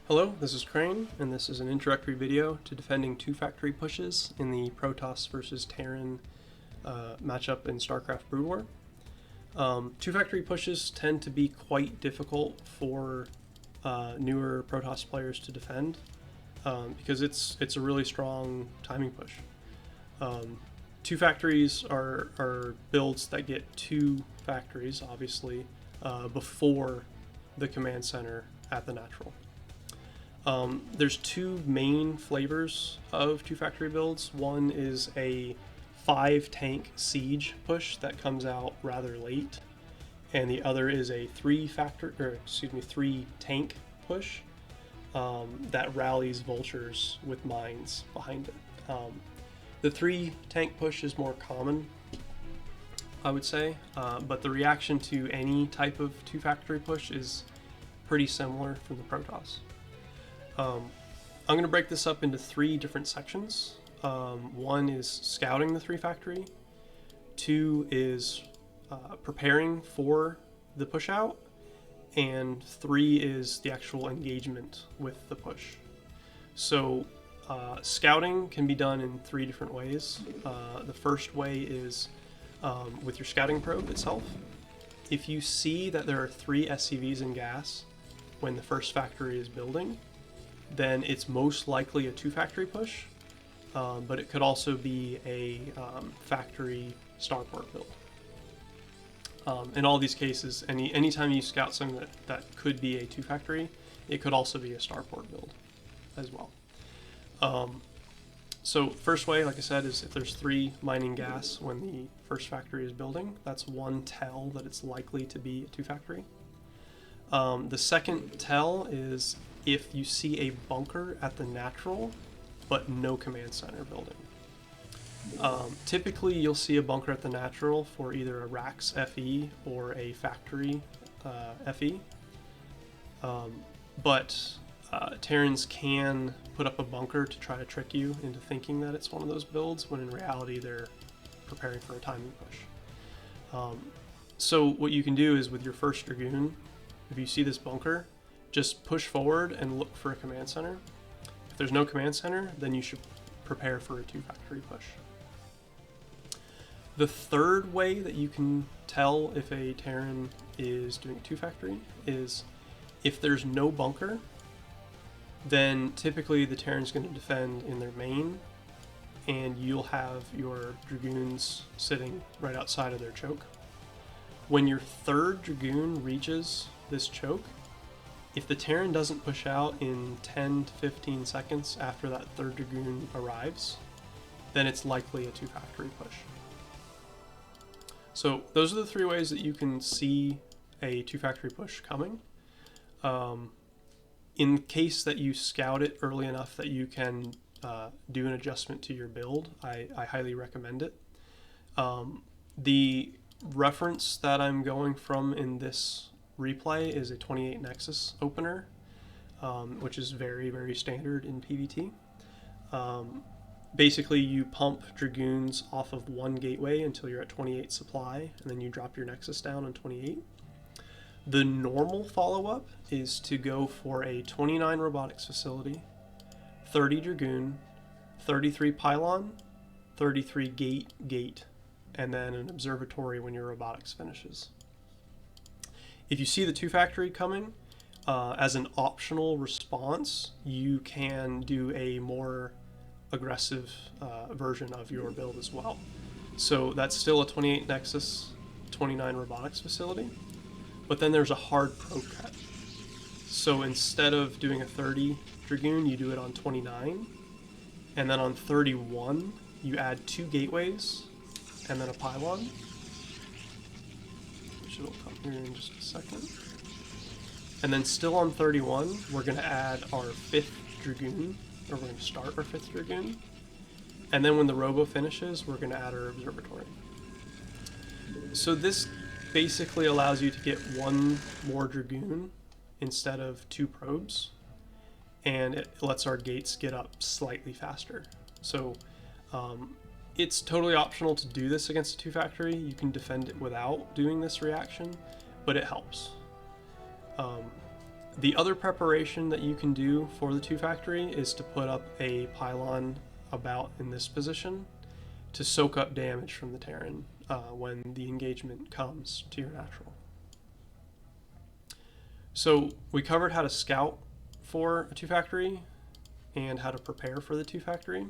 Hello, this is Crane, and this is an introductory video to defending two factory pushes in the Protoss versus Terran matchup in Starcraft Brood War. Two factory pushes tend to be quite difficult for newer Protoss players to defend because it's a really strong timing push. Two factories are builds that get two factories, obviously, before the command center at the natural. There's two main flavors of two factory builds. One is a 5-tank siege push that comes out rather late, and the other is a 3-tank push that rallies vultures with mines behind it. The 3-tank push is more common, I would say, but the reaction to any type of two factory push is pretty similar from the Protoss. I'm going to break this up into three different sections. One is scouting the 3 factory, 2 is preparing for the push out, and 3 is the actual engagement with the push. So scouting can be done in 3 different ways. The first way is with your scouting probe itself. If you see that there are 3 SCVs in gas when the first factory is building, then it's most likely a 2-factory push, but it could also be a factory starport build. In all these cases, anytime you scout something that could be a 2-factory, it could also be a starport build as well. So first way, like I said, is if there's 3 mining gas when the first factory is building, that's one tell that it's likely to be a 2-factory. The second tell is if you see a bunker at the natural, but no command center building. Typically, you'll see a bunker at the natural for either a Rax FE or a factory FE. But Terrans can put up a bunker to try to trick you into thinking that it's one of those builds, when in reality they're preparing for a timing push. So what you can do is with your first Dragoon, if you see this bunker, just push forward and look for a command center. If there's no command center, then you should prepare for a 2-factory push. The third way that you can tell if a Terran is doing 2-factory is if there's no bunker, then typically the Terran's going to defend in their main, and you'll have your Dragoons sitting right outside of their choke. When your third Dragoon reaches this choke, if the Terran doesn't push out in 10 to 15 seconds after that third Dragoon arrives, then it's likely a 2-factory push. So those are the 3 ways that you can see a 2-factory push coming. In case that you scout it early enough that you can do an adjustment to your build, I highly recommend it. The reference that I'm going from in this replay is a 28 Nexus opener, which is very, very standard in PvT. Basically, you pump Dragoons off of one gateway until you're at 28 supply, and then you drop your Nexus down on 28. The normal follow-up is to go for a 29 robotics facility, 30 Dragoon, 33 pylon, 33 gate, and then an observatory when your robotics finishes. If you see the 2-factory coming, as an optional response, you can do a more aggressive version of your build as well. So that's still a 28 Nexus, 29 robotics facility, but then there's a hard probe cut. So instead of doing a 30 Dragoon, you do it on 29, and then on 31, you add 2 gateways, and then a pylon. It'll come here in just a second. And then still on 31, we're going to add our 5th Dragoon, or we're going to start our 5th Dragoon. And then when the robo finishes, we're going to add our observatory. So this basically allows you to get 1 more Dragoon instead of 2 probes, and it lets our gates get up slightly faster. So it's totally optional to do this against a 2-factory. You can defend it without doing this reaction, but it helps. The other preparation that you can do for the 2 factory is to put up a pylon about in this position to soak up damage from the Terran when the engagement comes to your natural. So we covered how to scout for a 2 factory and how to prepare for the 2 factory.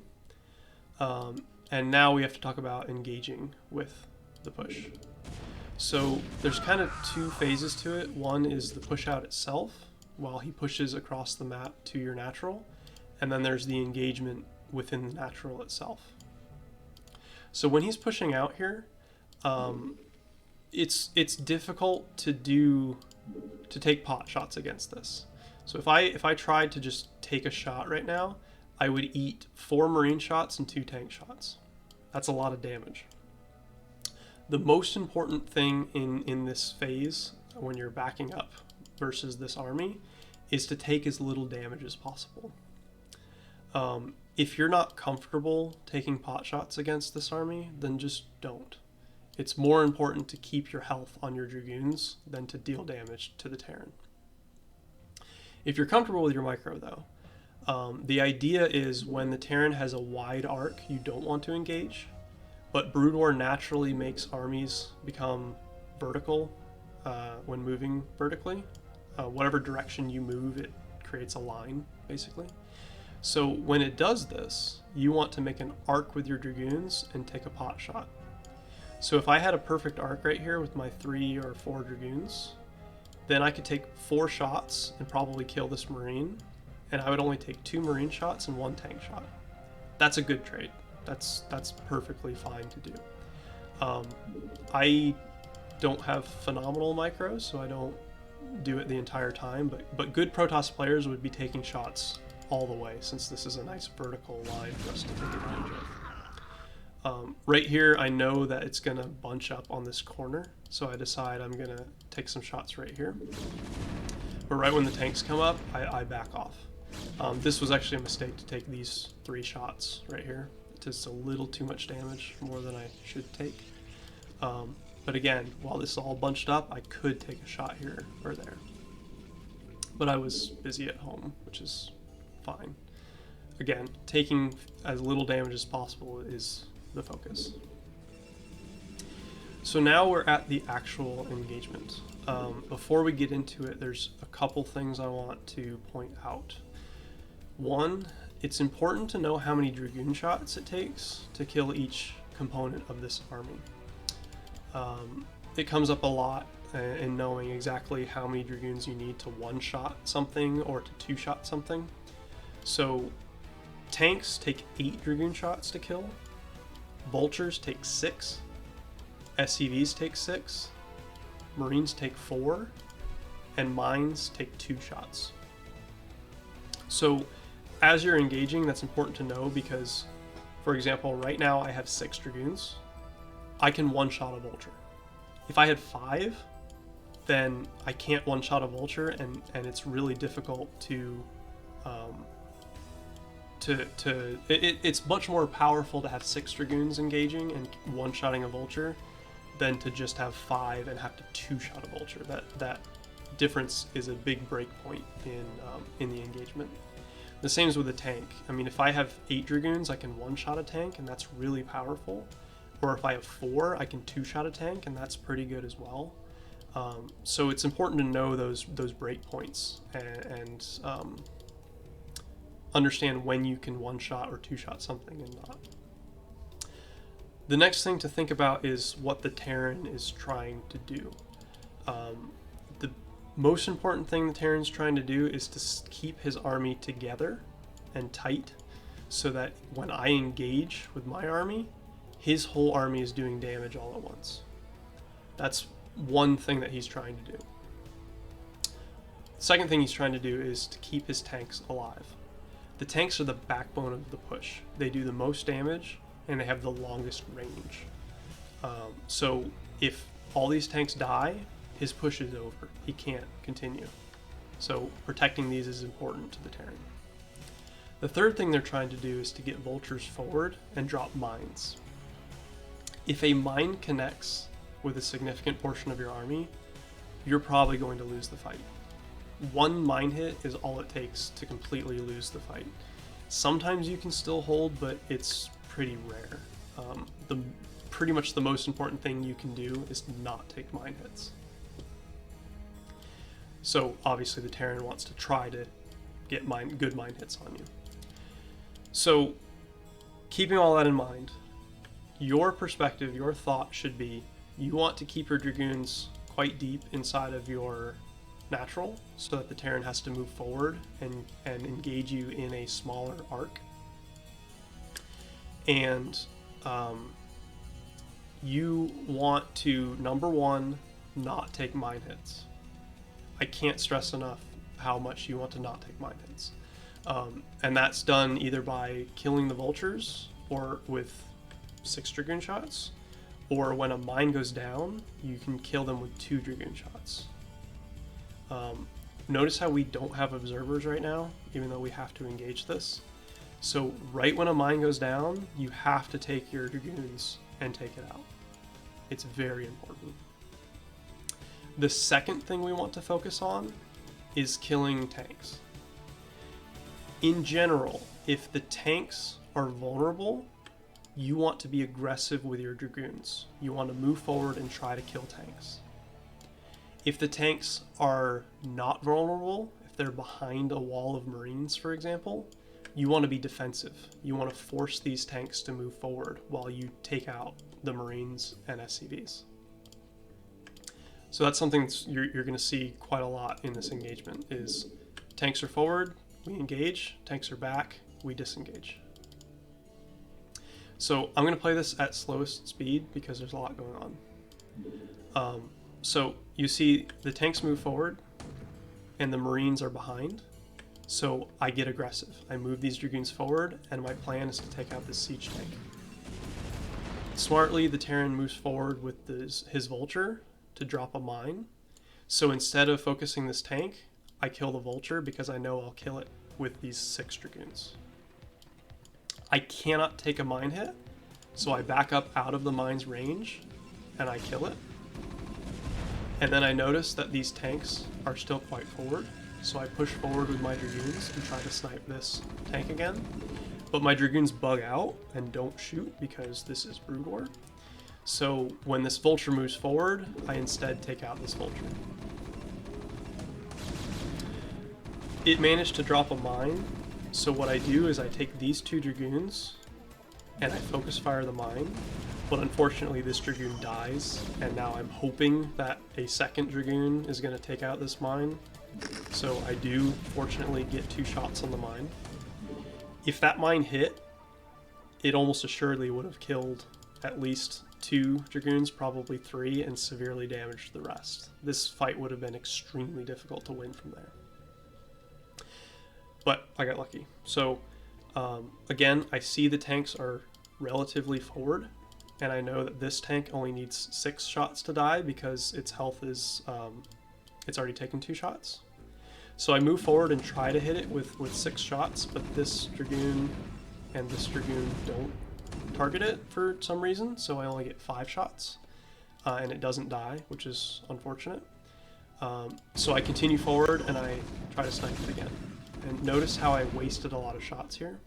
And now we have to talk about engaging with the push. So there's kind of 2 phases to it. One is the push out itself while he pushes across the map to your natural, and then there's the engagement within the natural itself. So when he's pushing out here, it's difficult to take pot shots against this. So if I tried to just take a shot right now, I would eat 4 marine shots and 2 tank shots. That's a lot of damage. The most important thing in this phase, when you're backing up versus this army, is to take as little damage as possible. If you're not comfortable taking pot shots against this army, then just don't. It's more important to keep your health on your Dragoons than to deal damage to the Terran. If you're comfortable with your micro, though, the idea is when the Terran has a wide arc, you don't want to engage, but Brood War naturally makes armies become vertical when moving vertically. Whatever direction you move, it creates a line, basically. So when it does this, you want to make an arc with your Dragoons and take a pot shot. So if I had a perfect arc right here with my 3 or 4 Dragoons, then I could take 4 shots and probably kill this Marine, and I would only take 2 Marine shots and 1 tank shot. That's a good trade. That's perfectly fine to do. I don't have phenomenal micros, so I don't do it the entire time, but good Protoss players would be taking shots all the way, since this is a nice vertical line for us to take advantage of. Right here, I know that it's going to bunch up on this corner, so I decide I'm going to take some shots right here. But right when the tanks come up, I back off. This was actually a mistake to take these 3 shots right here. It's just a little too much damage, more than I should take. But again, while this is all bunched up, I could take a shot here or there. But I was busy at home, which is fine. Again, taking as little damage as possible is the focus. So now we're at the actual engagement. Before we get into it, there's a couple things I want to point out. One, it's important to know how many Dragoon shots it takes to kill each component of this army. It comes up a lot in knowing exactly how many Dragoons you need to 1-shot something or to 2-shot something. So tanks take 8 Dragoon shots to kill, Vultures take 6, SCVs take 6, Marines take 4, and Mines take 2 shots. So as you're engaging, that's important to know because, for example, right now I have 6 Dragoons. I can 1-shot a Vulture. If I had 5, then I can't 1-shot a Vulture, and it's really difficult it's much more powerful to have 6 Dragoons engaging and 1-shotting a Vulture than to just have 5 and have to 2-shot a Vulture. That difference is a big break point in the engagement. The same is with a tank. I mean, if I have 8 Dragoons, I can 1-shot a tank, and that's really powerful. Or if I have 4, I can 2-shot a tank, and that's pretty good as well. So it's important to know those break points and understand when you can 1-shot or 2-shot something and not. The next thing to think about is what the Terran is trying to do. The most important thing the Terran's trying to do is to keep his army together and tight so that when I engage with my army, his whole army is doing damage all at once. That's one thing that he's trying to do. The second thing he's trying to do is to keep his tanks alive. The tanks are the backbone of the push. They do the most damage, and they have the longest range. So if all these tanks die, his push is over. He can't continue. So protecting these is important to the Terran. The third thing they're trying to do is to get Vultures forward and drop mines. If a mine connects with a significant portion of your army, you're probably going to lose the fight. one mine hit is all it takes to completely lose the fight. Sometimes you can still hold, but it's pretty rare. Pretty much the most important thing you can do is not take mine hits. So obviously the Terran wants to try to get good mine hits on you. So keeping all that in mind, your perspective, your thought should be, you want to keep your Dragoons quite deep inside of your natural so that the Terran has to move forward and engage you in a smaller arc. And you want to, number one, not take mine hits. I can't stress enough how much you want to not take mine hits. And that's done either by killing the vultures or with 6 Dragoon shots, or when a mine goes down, you can kill them with 2 Dragoon shots. Notice how we don't have observers right now, even though we have to engage this. So right when a mine goes down, you have to take your Dragoons and take it out. It's very important. The second thing we want to focus on is killing tanks. In general, if the tanks are vulnerable, you want to be aggressive with your Dragoons. You want to move forward and try to kill tanks. If the tanks are not vulnerable, if they're behind a wall of Marines, for example, you want to be defensive. You want to force these tanks to move forward while you take out the Marines and SCVs. So that's something you're going to see quite a lot in this engagement, is tanks are forward, we engage, tanks are back, we disengage. So I'm going to play this at slowest speed because there's a lot going on. So you see the tanks move forward and the Marines are behind. So I get aggressive. I move these Dragoons forward and my plan is to take out this siege tank. Smartly, the Terran moves forward with his vulture to drop a mine. So instead of focusing this tank, I kill the vulture because I know I'll kill it with these 6 Dragoons. I cannot take a mine hit, so I back up out of the mine's range and I kill it. And then I notice that these tanks are still quite forward, so I push forward with my Dragoons and try to snipe this tank again. But my Dragoons bug out and don't shoot because this is Brood War. So when this vulture moves forward, I instead take out this vulture. It managed to drop a mine, so what I do is I take these 2 Dragoons and I focus fire the mine, but unfortunately this Dragoon dies, and now I'm hoping that a second Dragoon is going to take out this mine. So I do fortunately get 2 shots on the mine. If that mine hit, it almost assuredly would have killed at least 2 Dragoons, probably 3, and severely damaged the rest. This fight would have been extremely difficult to win from there. But I got lucky. So again, I see the tanks are relatively forward, and I know that this tank only needs 6 shots to die because its health is, it's already taken 2 shots. So I move forward and try to hit it with 6 shots, but this Dragoon and this Dragoon don't target it for some reason, so I only get 5 shots, and it doesn't die, which is unfortunate. So I continue forward and I try to snipe it again. And notice how I wasted a lot of shots here.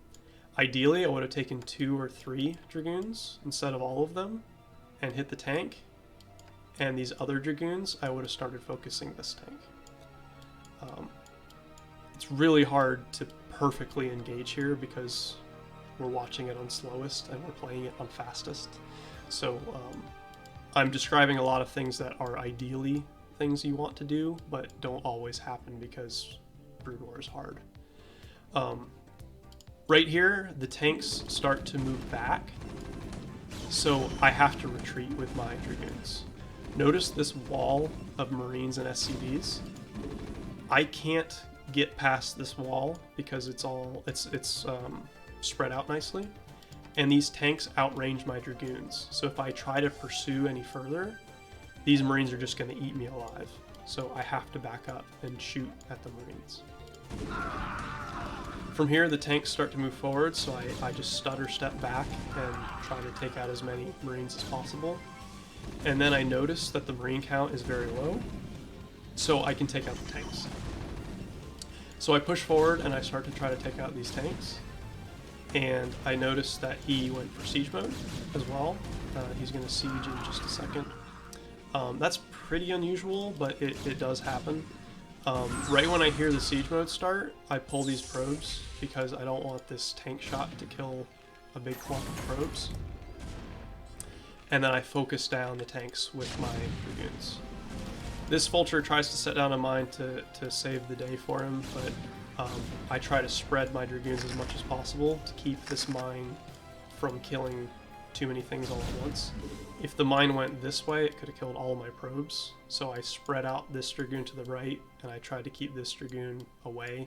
Ideally, I would have taken 2 or 3 Dragoons instead of all of them and hit the tank. And these other Dragoons, I would have started focusing this tank. It's really hard to perfectly engage here because we're watching it on slowest and we're playing it on fastest. So I'm describing a lot of things that are ideally things you want to do, but don't always happen because Brood War is hard. Right here, the tanks start to move back, so I have to retreat with my Dragoons. Notice this wall of Marines and SCVs. I can't get past this wall because it's spread out nicely, and these tanks outrange my Dragoons. So if I try to pursue any further, these Marines are just going to eat me alive. So I have to back up and shoot at the Marines. From here, the tanks start to move forward, so I just stutter step back and try to take out as many Marines as possible. And then I notice that the Marine count is very low, so I can take out the tanks. So I push forward and I start to try to take out these tanks, and I noticed that he went for siege mode as well. He's going to siege in just a second. That's pretty unusual, but it does happen. Right when I hear the siege mode start, I pull these probes because I don't want this tank shot to kill a big clump of probes. And then I focus down the tanks with my dragoons. This vulture tries to set down a mine to save the day for him, but I try to spread my dragoons as much as possible to keep this mine from killing too many things all at once. If the mine went this way, it could have killed all of my probes, so I spread out this dragoon to the right, and I tried to keep this dragoon away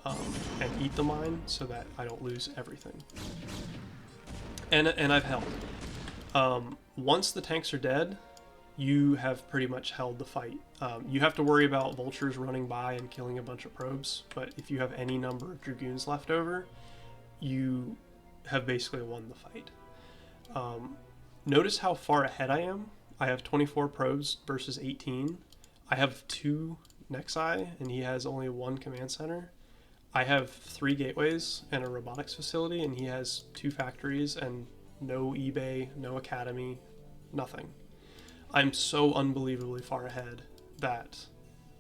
and eat the mine so that I don't lose everything. And I've held. Once the tanks are dead, you have pretty much held the fight. You have to worry about vultures running by and killing a bunch of probes, but if you have any number of dragoons left over, you have basically won the fight. Notice how far ahead I am. I have 24 probes versus 18. I have 2 Nexi, and he has only 1 command center. I have 3 gateways and a robotics facility, and he has 2 factories and no eBay, no academy, nothing. I'm so unbelievably far ahead that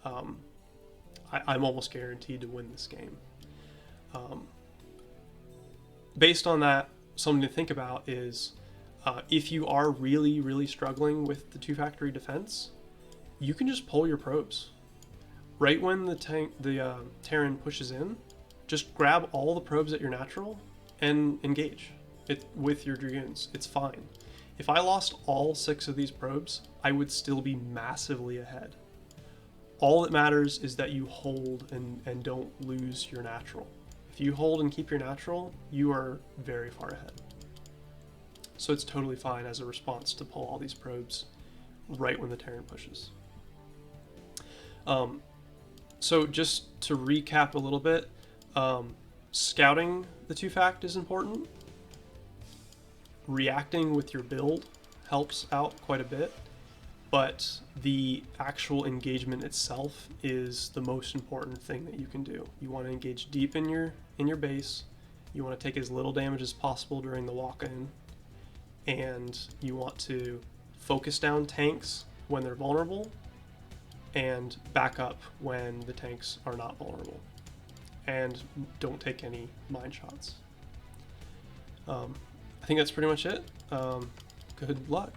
I'm almost guaranteed to win this game. Based on that, something to think about is if you are really, really struggling with the 2 factory defense, you can just pull your probes. Right when the Terran pushes in, just grab all the probes at your natural and engage it with your dragoons. It's fine. If I lost all 6 of these probes, I would still be massively ahead. All that matters is that you hold and don't lose your natural. If you hold and keep your natural, you are very far ahead. So it's totally fine as a response to pull all these probes right when the Terran pushes. So just to recap a little bit, scouting the 2-fact is important. Reacting with your build helps out quite a bit, but the actual engagement itself is the most important thing that you can do. You want to engage deep in your base. You want to take as little damage as possible during the walk-in, and you want to focus down tanks when they're vulnerable and back up when the tanks are not vulnerable, and don't take any mine shots. I think that's pretty much it. Good luck.